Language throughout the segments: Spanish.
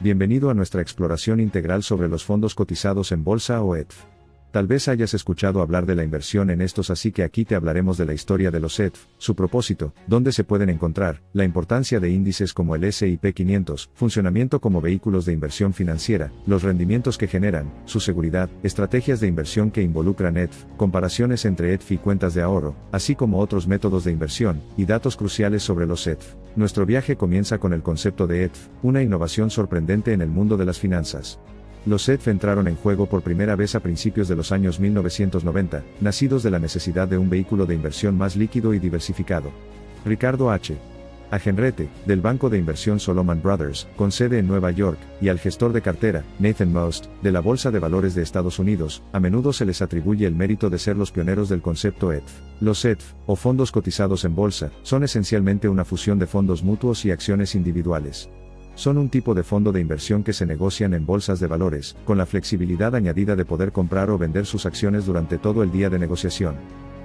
Bienvenido a nuestra exploración integral sobre los fondos cotizados en bolsa o ETF. Tal vez hayas escuchado hablar de la inversión en estos, así que aquí te hablaremos de la historia de los ETF, su propósito, dónde se pueden encontrar, la importancia de índices como el S&P 500, funcionamiento como vehículos de inversión financiera, los rendimientos que generan, su seguridad, estrategias de inversión que involucran ETF, comparaciones entre ETF y cuentas de ahorro, así como otros métodos de inversión, y datos cruciales sobre los ETF. Nuestro viaje comienza con el concepto de ETF, una innovación sorprendente en el mundo de las finanzas. Los ETF entraron en juego por primera vez a principios de los años 1990, nacidos de la necesidad de un vehículo de inversión más líquido y diversificado. Ricardo H. Agenrete, del banco de inversión Solomon Brothers, con sede en Nueva York, y al gestor de cartera, Nathan Most, de la Bolsa de Valores de Estados Unidos, a menudo se les atribuye el mérito de ser los pioneros del concepto ETF. Los ETF, o fondos cotizados en bolsa, son esencialmente una fusión de fondos mutuos y acciones individuales. Son un tipo de fondo de inversión que se negocian en bolsas de valores, con la flexibilidad añadida de poder comprar o vender sus acciones durante todo el día de negociación.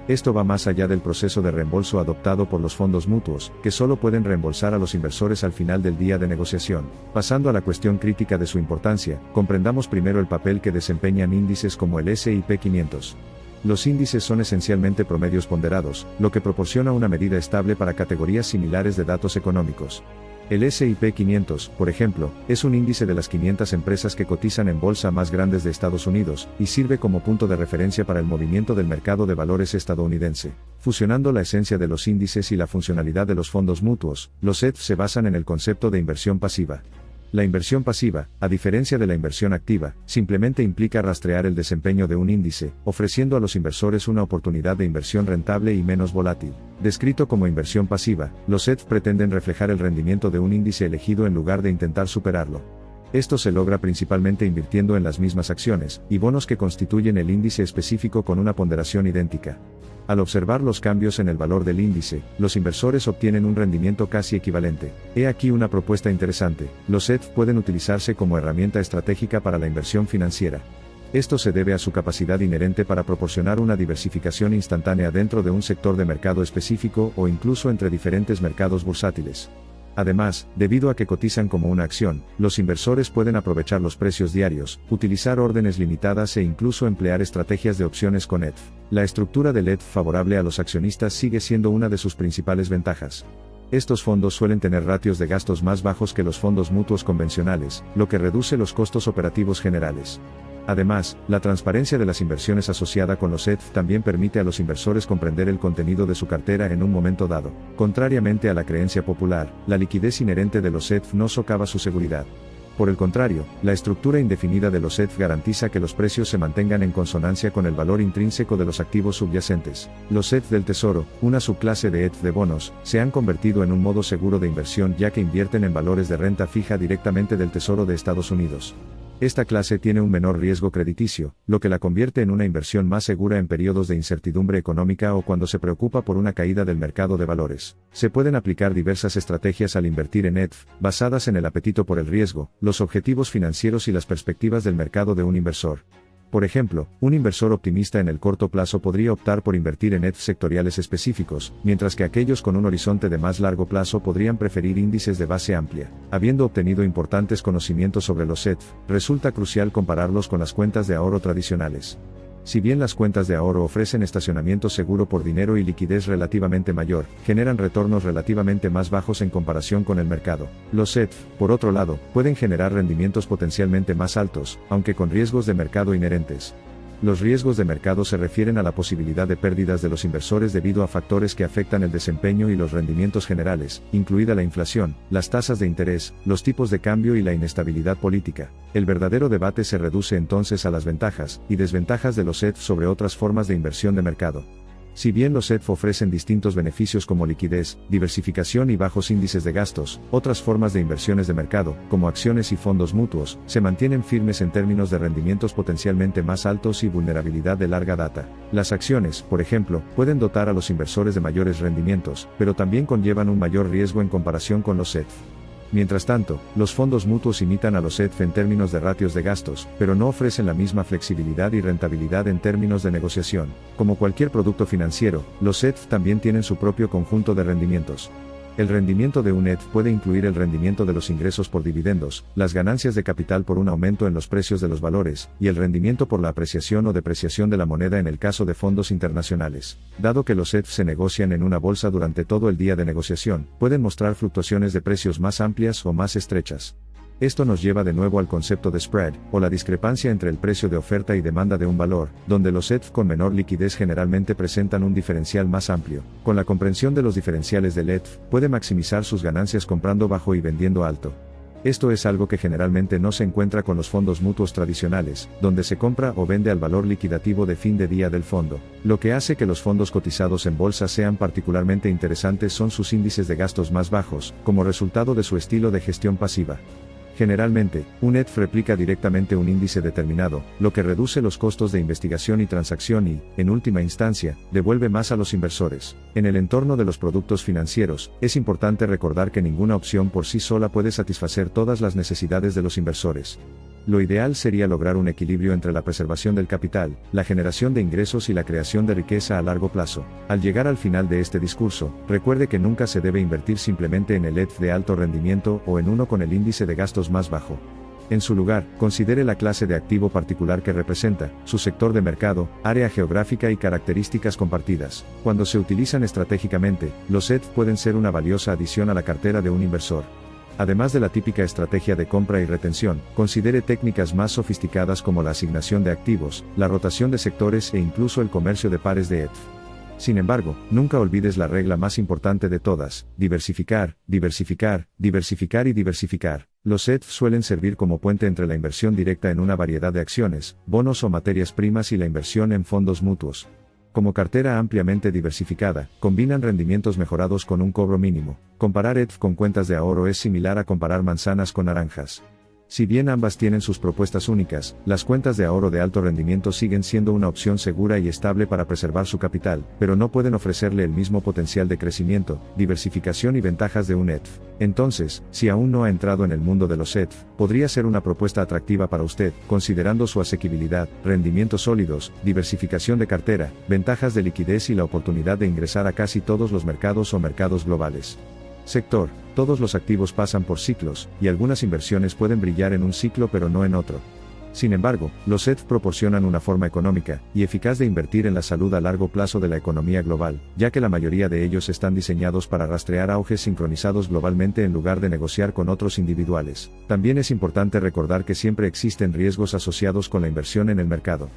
Esto va más allá del proceso de reembolso adoptado por los fondos mutuos, que solo pueden reembolsar a los inversores al final del día de negociación. Pasando a la cuestión crítica de su importancia, comprendamos primero el papel que desempeñan índices como el S&P 500. Los índices son esencialmente promedios ponderados, lo que proporciona una medida estable para categorías similares de datos económicos. El S&P 500, por ejemplo, es un índice de las 500 empresas que cotizan en bolsa más grandes de Estados Unidos, y sirve como punto de referencia para el movimiento del mercado de valores estadounidense. Fusionando la esencia de los índices y la funcionalidad de los fondos mutuos, los ETF se basan en el concepto de inversión pasiva. La inversión pasiva, a diferencia de la inversión activa, simplemente implica rastrear el desempeño de un índice, ofreciendo a los inversores una oportunidad de inversión rentable y menos volátil. Descrito como inversión pasiva, los ETF pretenden reflejar el rendimiento de un índice elegido en lugar de intentar superarlo. Esto se logra principalmente invirtiendo en las mismas acciones y bonos que constituyen el índice específico con una ponderación idéntica. Al observar los cambios en el valor del índice, los inversores obtienen un rendimiento casi equivalente. He aquí una propuesta interesante: los ETF pueden utilizarse como herramienta estratégica para la inversión financiera. Esto se debe a su capacidad inherente para proporcionar una diversificación instantánea dentro de un sector de mercado específico o incluso entre diferentes mercados bursátiles. Además, debido a que cotizan como una acción, los inversores pueden aprovechar los precios diarios, utilizar órdenes limitadas e incluso emplear estrategias de opciones con ETF. La estructura del ETF favorable a los accionistas sigue siendo una de sus principales ventajas. Estos fondos suelen tener ratios de gastos más bajos que los fondos mutuos convencionales, lo que reduce los costos operativos generales. Además, la transparencia de las inversiones asociada con los ETF también permite a los inversores comprender el contenido de su cartera en un momento dado. Contrariamente a la creencia popular, la liquidez inherente de los ETF no socava su seguridad. Por el contrario, la estructura indefinida de los ETF garantiza que los precios se mantengan en consonancia con el valor intrínseco de los activos subyacentes. Los ETF del Tesoro, una subclase de ETF de bonos, se han convertido en un modo seguro de inversión ya que invierten en valores de renta fija directamente del Tesoro de Estados Unidos. Esta clase tiene un menor riesgo crediticio, lo que la convierte en una inversión más segura en periodos de incertidumbre económica o cuando se preocupa por una caída del mercado de valores. Se pueden aplicar diversas estrategias al invertir en ETF, basadas en el apetito por el riesgo, los objetivos financieros y las perspectivas del mercado de un inversor. Por ejemplo, un inversor optimista en el corto plazo podría optar por invertir en ETF sectoriales específicos, mientras que aquellos con un horizonte de más largo plazo podrían preferir índices de base amplia. Habiendo obtenido importantes conocimientos sobre los ETF, resulta crucial compararlos con las cuentas de ahorro tradicionales. Si bien las cuentas de ahorro ofrecen estacionamiento seguro por dinero y liquidez relativamente mayor, generan retornos relativamente más bajos en comparación con el mercado. Los ETF, por otro lado, pueden generar rendimientos potencialmente más altos, aunque con riesgos de mercado inherentes. Los riesgos de mercado se refieren a la posibilidad de pérdidas de los inversores debido a factores que afectan el desempeño y los rendimientos generales, incluida la inflación, las tasas de interés, los tipos de cambio y la inestabilidad política. El verdadero debate se reduce entonces a las ventajas y desventajas de los ETF sobre otras formas de inversión de mercado. Si bien los ETF ofrecen distintos beneficios como liquidez, diversificación y bajos índices de gastos, otras formas de inversiones de mercado, como acciones y fondos mutuos, se mantienen firmes en términos de rendimientos potencialmente más altos y vulnerabilidad de larga data. Las acciones, por ejemplo, pueden dotar a los inversores de mayores rendimientos, pero también conllevan un mayor riesgo en comparación con los ETF. Mientras tanto, los fondos mutuos imitan a los ETF en términos de ratios de gastos, pero no ofrecen la misma flexibilidad y rentabilidad en términos de negociación. Como cualquier producto financiero, los ETF también tienen su propio conjunto de rendimientos. El rendimiento de un ETF puede incluir el rendimiento de los ingresos por dividendos, las ganancias de capital por un aumento en los precios de los valores, y el rendimiento por la apreciación o depreciación de la moneda en el caso de fondos internacionales. Dado que los ETF se negocian en una bolsa durante todo el día de negociación, pueden mostrar fluctuaciones de precios más amplias o más estrechas. Esto nos lleva de nuevo al concepto de spread, o la discrepancia entre el precio de oferta y demanda de un valor, donde los ETF con menor liquidez generalmente presentan un diferencial más amplio. Con la comprensión de los diferenciales del ETF, puede maximizar sus ganancias comprando bajo y vendiendo alto. Esto es algo que generalmente no se encuentra con los fondos mutuos tradicionales, donde se compra o vende al valor liquidativo de fin de día del fondo. Lo que hace que los fondos cotizados en bolsa sean particularmente interesantes son sus índices de gastos más bajos, como resultado de su estilo de gestión pasiva. Generalmente, un ETF replica directamente un índice determinado, lo que reduce los costos de investigación y transacción y, en última instancia, devuelve más a los inversores. En el entorno de los productos financieros, es importante recordar que ninguna opción por sí sola puede satisfacer todas las necesidades de los inversores. Lo ideal sería lograr un equilibrio entre la preservación del capital, la generación de ingresos y la creación de riqueza a largo plazo. Al llegar al final de este discurso, recuerde que nunca se debe invertir simplemente en el ETF de alto rendimiento o en uno con el índice de gastos más bajo. En su lugar, considere la clase de activo particular que representa, su sector de mercado, área geográfica y características compartidas. Cuando se utilizan estratégicamente, los ETF pueden ser una valiosa adición a la cartera de un inversor. Además de la típica estrategia de compra y retención, considere técnicas más sofisticadas como la asignación de activos, la rotación de sectores e incluso el comercio de pares de ETF. Sin embargo, nunca olvides la regla más importante de todas: diversificar, diversificar, diversificar y diversificar. Los ETF suelen servir como puente entre la inversión directa en una variedad de acciones, bonos o materias primas y la inversión en fondos mutuos. Como cartera ampliamente diversificada, combinan rendimientos mejorados con un cobro mínimo. Comparar ETF con cuentas de ahorro es similar a comparar manzanas con naranjas. Si bien ambas tienen sus propuestas únicas, las cuentas de ahorro de alto rendimiento siguen siendo una opción segura y estable para preservar su capital, pero no pueden ofrecerle el mismo potencial de crecimiento, diversificación y ventajas de un ETF. Entonces, si aún no ha entrado en el mundo de los ETF, podría ser una propuesta atractiva para usted, considerando su asequibilidad, rendimientos sólidos, diversificación de cartera, ventajas de liquidez y la oportunidad de ingresar a casi todos los mercados o mercados globales. Sector: todos los activos pasan por ciclos, y algunas inversiones pueden brillar en un ciclo pero no en otro. Sin embargo, los ETF proporcionan una forma económica y eficaz de invertir en la salud a largo plazo de la economía global, ya que la mayoría de ellos están diseñados para rastrear auges sincronizados globalmente en lugar de negociar con otros individuales. También es importante recordar que siempre existen riesgos asociados con la inversión en el mercado.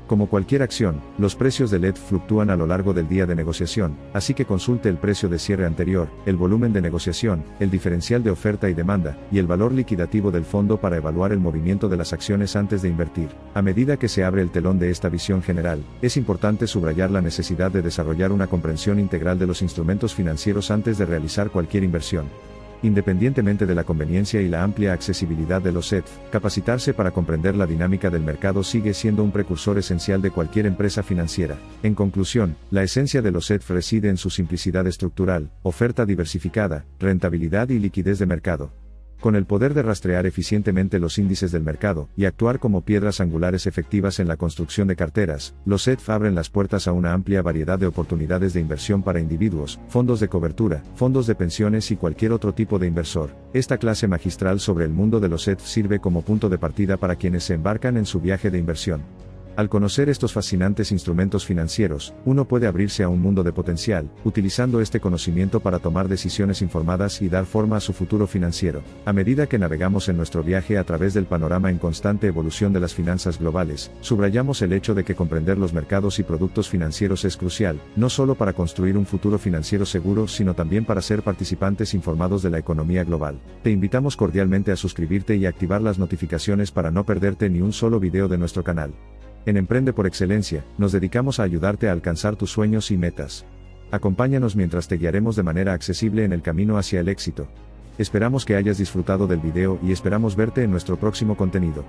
Como cualquier acción, los precios del ETF fluctúan a lo largo del día de negociación, así que consulte el precio de cierre anterior, el volumen de negociación, el diferencial de oferta y demanda, y el valor liquidativo del fondo para evaluar el movimiento de las acciones antes de invertir. A medida que se abre el telón de esta visión general, es importante subrayar la necesidad de desarrollar una comprensión integral de los instrumentos financieros antes de realizar cualquier inversión. Independientemente de la conveniencia y la amplia accesibilidad de los ETF, capacitarse para comprender la dinámica del mercado sigue siendo un precursor esencial de cualquier empresa financiera. En conclusión, la esencia de los ETF reside en su simplicidad estructural, oferta diversificada, rentabilidad y liquidez de mercado. Con el poder de rastrear eficientemente los índices del mercado y actuar como piedras angulares efectivas en la construcción de carteras, los ETF abren las puertas a una amplia variedad de oportunidades de inversión para individuos, fondos de cobertura, fondos de pensiones y cualquier otro tipo de inversor. Esta clase magistral sobre el mundo de los ETF sirve como punto de partida para quienes se embarcan en su viaje de inversión. Al conocer estos fascinantes instrumentos financieros, uno puede abrirse a un mundo de potencial, utilizando este conocimiento para tomar decisiones informadas y dar forma a su futuro financiero. A medida que navegamos en nuestro viaje a través del panorama en constante evolución de las finanzas globales, subrayamos el hecho de que comprender los mercados y productos financieros es crucial, no solo para construir un futuro financiero seguro, sino también para ser participantes informados de la economía global. Te invitamos cordialmente a suscribirte y activar las notificaciones para no perderte ni un solo video de nuestro canal. En Emprende por Excelencia, nos dedicamos a ayudarte a alcanzar tus sueños y metas. Acompáñanos mientras te guiaremos de manera accesible en el camino hacia el éxito. Esperamos que hayas disfrutado del video y esperamos verte en nuestro próximo contenido.